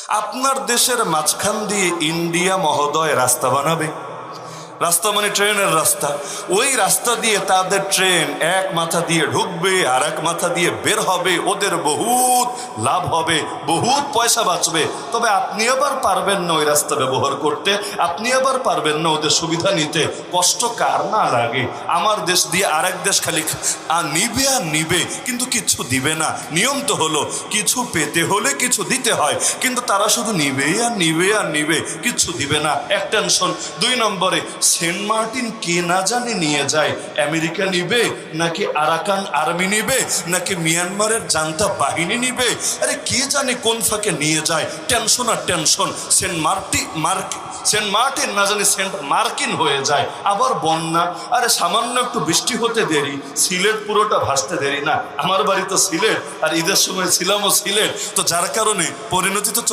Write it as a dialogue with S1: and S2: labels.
S1: আপনার দেশের মাঝখান দিয়ে ইন্ডিয়া মহোদয় রাস্তা বানাবে, রাস্তা মানে ট্রেনের রাস্তা, ওই রাস্তা দিয়ে তাদের ট্রেন এক মাথা দিয়ে ঢুকবে আর এক মাথা দিয়ে বের হবে, ওদের বহুত লাভ হবে, বহুত পয়সা বাঁচবে। তবে আপনি আবার পারবেন না ওই রাস্তা ব্যবহার করতে, আপনি আবার পারবেন না ওদের সুবিধা নিতে। কষ্ট কার না লাগে? আমার দেশ দিয়ে আরেক দেশ খালি নিবে আর নিবে, কিন্তু কিছু দিবে না। নিয়ম তো হলো কিছু পেতে হলে কিছু দিতে হয়, কিন্তু তারা শুধু নিবে আর নিবে আর নিবে, কিছু দিবে না। এক টেনশন। 2 নম্বরে সেন্ট মার্টিন কে না জানে নিয়ে যায়, আমেরিকা নিবে নাকি আরাকান আর্মি নিবে নাকি মিয়ানমারের জান্তা বাহিনী নিবে, আরে কে জানে কোন ফাঁকে নিয়ে যায়। টেনশন আর টেনশন। সেন্ট মার্টিন না জানি সেন্ট মার্কিন হয়ে যায়। আবার বন্যা, আরে সামান্য একটু বৃষ্টি হতে দেরি, সিলেট পুরোটা ভাসতে দেরি না। আমার বাড়ি তো সিলেট, আর ঈদের সময় ছিলামও সিলেট, তো যার কারণে পরিণতি তো